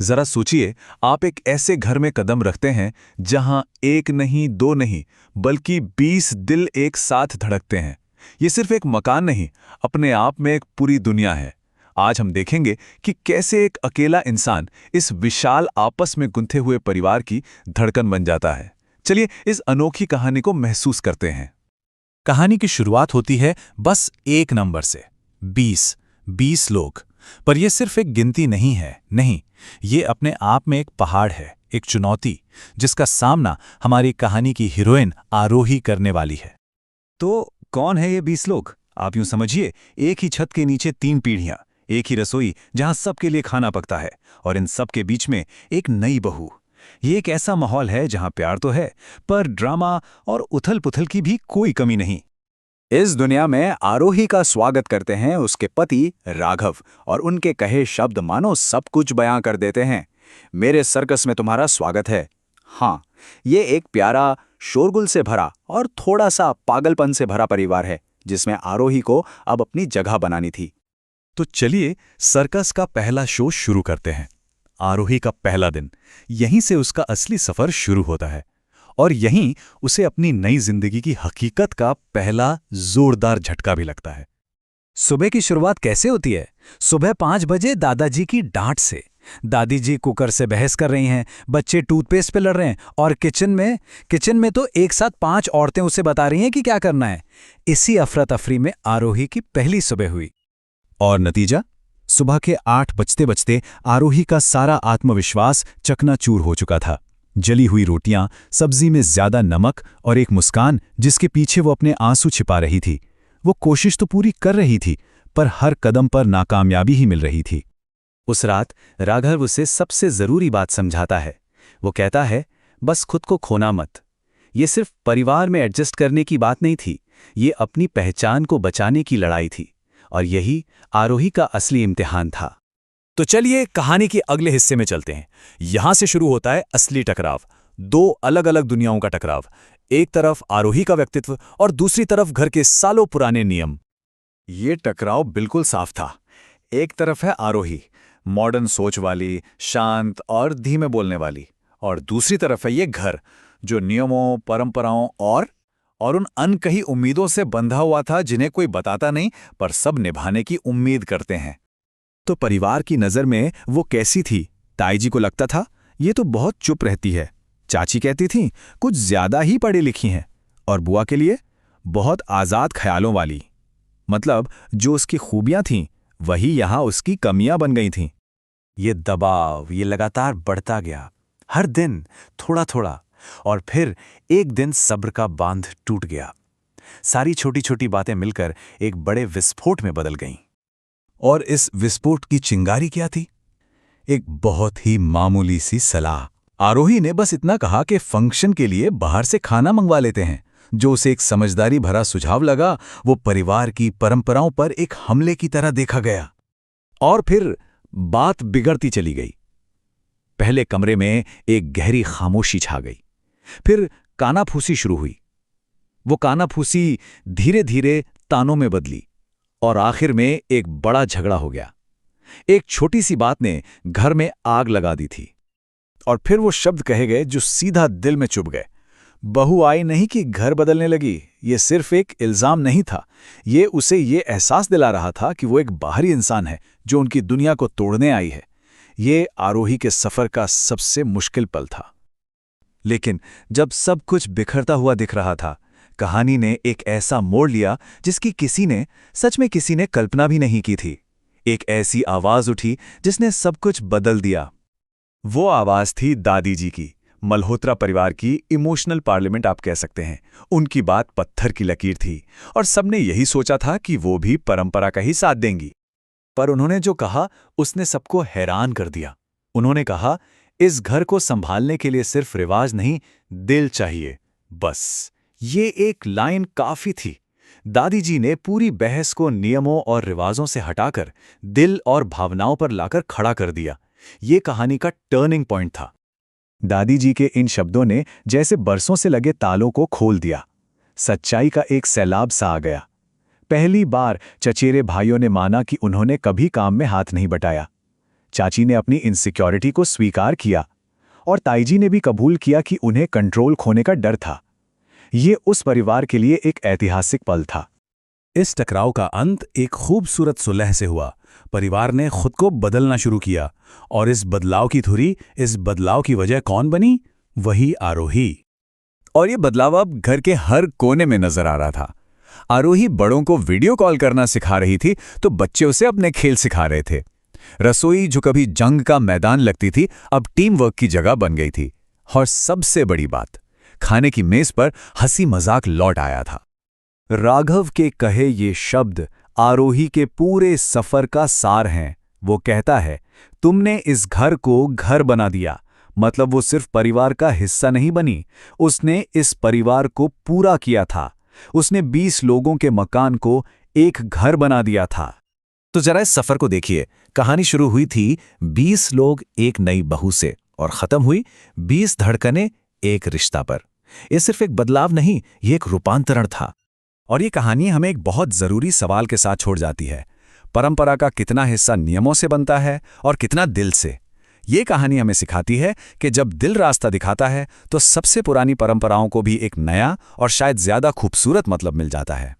जरा सोचिए, आप एक ऐसे घर में कदम रखते हैं जहां एक नहीं, दो नहीं, बल्कि 20 दिल एक साथ धड़कते हैं। ये सिर्फ एक मकान नहीं, अपने आप में एक पूरी दुनिया है। आज हम देखेंगे कि कैसे एक अकेला इंसान इस विशाल आपस में गुंथे हुए परिवार की धड़कन बन जाता है। चलिए इस अनोखी कहानी को महसूस करते हैं। कहानी की शुरुआत होती है बस एक नंबर से, 20 लोग। पर यह सिर्फ एक गिनती नहीं है, नहीं, ये अपने आप में एक पहाड़ है, एक चुनौती, जिसका सामना हमारी कहानी की हीरोइन आरोही करने वाली है। तो कौन है ये 20 लोग? आप यूं समझिए, एक ही छत के नीचे 3 पीढ़ियां, एक ही रसोई जहां सबके लिए खाना पकता है, और इन सब के बीच में एक नई बहू। ये एक ऐसा माहौल है जहां प्यार तो है, पर ड्रामा और उथल-पुथल की भी कोई कमी नहीं। इस दुनिया में आरोही का स्वागत करते हैं उसके पति राघव, और उनके कहे शब्द मानो सब कुछ बयां कर देते हैं। मेरे सर्कस में तुम्हारा स्वागत है। हाँ, ये एक प्यारा, शोरगुल से भरा और थोड़ा सा पागलपन से भरा परिवार है, जिसमें आरोही को अब अपनी जगह बनानी थी। तो चलिए सर्कस का पहला शो शुरू करते हैं। आरोही का पहला दिन, यहीं से उसका असली सफर शुरू होता है, और यहीं उसे अपनी नई जिंदगी की हकीकत का पहला जोरदार झटका भी लगता है। सुबह की शुरुआत कैसे होती है? सुबह 5 बजे दादाजी की डांट से। दादी जी कुकर से बहस कर रही हैं, बच्चे टूथपेस्ट पे लड़ रहे हैं, और किचन में तो एक साथ 5 औरतें उसे बता रही हैं कि क्या करना है। इसी अफरा तफरी में आरोही की पहली सुबह हुई। और नतीजा? सुबह के 8 बजते बजते आरोही का सारा आत्मविश्वास चकनाचूर हो चुका था। जली हुई रोटियां, सब्जी में ज्यादा नमक और एक मुस्कान जिसके पीछे वो अपने आंसू छिपा रही थी। वो कोशिश तो पूरी कर रही थी, पर हर कदम पर नाकामयाबी ही मिल रही थी। उस रात राघव उसे सबसे जरूरी बात समझाता है। वो कहता है, बस खुद को खोना मत। ये सिर्फ परिवार में एडजस्ट करने की बात नहीं थी, ये अपनी पहचान को बचाने की लड़ाई थी, और यही आरोही का असली इम्तिहान था। तो चलिए कहानी के अगले हिस्से में चलते हैं। यहां से शुरू होता है असली टकराव, 2 अलग अलग दुनियाओं का टकराव। एक तरफ आरोही का व्यक्तित्व और दूसरी तरफ घर के सालों पुराने नियम। ये टकराव बिल्कुल साफ था। एक तरफ है आरोही, मॉडर्न सोच वाली, शांत और धीमे बोलने वाली, और दूसरी तरफ है ये घर, जो नियमों, परंपराओं और उन अनकही उम्मीदों से बंधा हुआ था जिन्हें कोई बताता नहीं, पर सब निभाने की उम्मीद करते हैं। तो परिवार की नज़र में वो कैसी थी? ताई जी को लगता था ये तो बहुत चुप रहती है। चाची कहती थी कुछ ज्यादा ही पढ़ी लिखी हैं। और बुआ के लिए बहुत आज़ाद ख्यालों वाली। मतलब जो उसकी खूबियां थीं वही यहाँ उसकी कमियां बन गई थीं। ये दबाव, ये लगातार बढ़ता गया, हर दिन थोड़ा थोड़ा, और फिर एक दिन सब्र का बांध टूट गया। सारी छोटी छोटी बातें मिलकर एक बड़े विस्फोट में बदल गईं। और इस विस्फोट की चिंगारी क्या थी? एक बहुत ही मामूली सी सलाह। आरोही ने बस इतना कहा कि फंक्शन के लिए बाहर से खाना मंगवा लेते हैं। जो उसे एक समझदारी भरा सुझाव लगा, वो परिवार की परंपराओं पर एक हमले की तरह देखा गया। और फिर बात बिगड़ती चली गई। पहले कमरे में एक गहरी खामोशी छा गई, फिर कानाफूसी शुरू हुई। वो कानाफूसी धीरे धीरे तानों में बदली, और आखिर में एक बड़ा झगड़ा हो गया। एक छोटी सी बात ने घर में आग लगा दी थी। और फिर वो शब्द कहे गए जो सीधा दिल में चुभ गए। बहू आई नहीं कि घर बदलने लगी। ये सिर्फ एक इल्जाम नहीं था, ये उसे ये एहसास दिला रहा था कि वो एक बाहरी इंसान है जो उनकी दुनिया को तोड़ने आई है। ये आरोही के सफर का सबसे मुश्किल पल था। लेकिन जब सब कुछ बिखरता हुआ दिख रहा था, कहानी ने एक ऐसा मोड़ लिया जिसकी सच में किसी ने कल्पना भी नहीं की थी। एक ऐसी आवाज उठी जिसने सब कुछ बदल दिया। वो आवाज थी दादी जी की, मल्होत्रा परिवार की इमोशनल पार्लियामेंट आप कह सकते हैं। उनकी बात पत्थर की लकीर थी, और सबने यही सोचा था कि वो भी परंपरा का ही साथ देंगी। पर उन्होंने जो कहा उसने सबको हैरान कर दिया। उन्होंने कहा, इस घर को संभालने के लिए सिर्फ रिवाज नहीं, दिल चाहिए, बस। ये एक लाइन काफी थी। दादी जी ने पूरी बहस को नियमों और रिवाजों से हटाकर दिल और भावनाओं पर लाकर खड़ा कर दिया। ये कहानी का टर्निंग पॉइंट था। दादी जी के इन शब्दों ने जैसे बरसों से लगे तालों को खोल दिया। सच्चाई का एक सैलाब सा आ गया। पहली बार चचेरे भाइयों ने माना कि उन्होंने कभी काम में हाथ नहीं बटाया। चाची ने अपनी इनसिक्योरिटी को स्वीकार किया और ताईजी ने भी कबूल किया कि उन्हें कंट्रोल खोने का डर था। ये उस परिवार के लिए एक ऐतिहासिक पल था। इस टकराव का अंत एक खूबसूरत सुलह से हुआ। परिवार ने खुद को बदलना शुरू किया और इस बदलाव की धुरी, इस बदलाव की वजह कौन बनी? वही आरोही। और ये बदलाव अब घर के हर कोने में नजर आ रहा था। आरोही बड़ों को वीडियो कॉल करना सिखा रही थी तो बच्चे उसे अपने खेल सिखा रहे थे। रसोई जो कभी जंग का मैदान लगती थी अब टीम वर्क की जगह बन गई थी। और सबसे बड़ी बात, खाने की मेज पर हंसी मजाक लौट आया था। राघव के कहे ये शब्द आरोही के पूरे सफर का सार हैं। वो कहता है, तुमने इस घर को घर बना दिया। मतलब वो सिर्फ परिवार का हिस्सा नहीं बनी, उसने इस परिवार को पूरा किया था। उसने 20 लोगों के मकान को एक घर बना दिया था। तो जरा इस सफर को देखिए। कहानी शुरू हुई थी 20 लोग एक नई बहू से और खत्म हुई 20 धड़कनें एक रिश्ता पर। ये सिर्फ एक बदलाव नहीं, ये एक रूपांतरण था। और ये कहानी हमें एक बहुत जरूरी सवाल के साथ छोड़ जाती है। परंपरा का कितना हिस्सा नियमों से बनता है और कितना दिल से? ये कहानी हमें सिखाती है कि जब दिल रास्ता दिखाता है तो सबसे पुरानी परंपराओं को भी एक नया और शायद ज्यादा खूबसूरत मतलब मिल जाता है।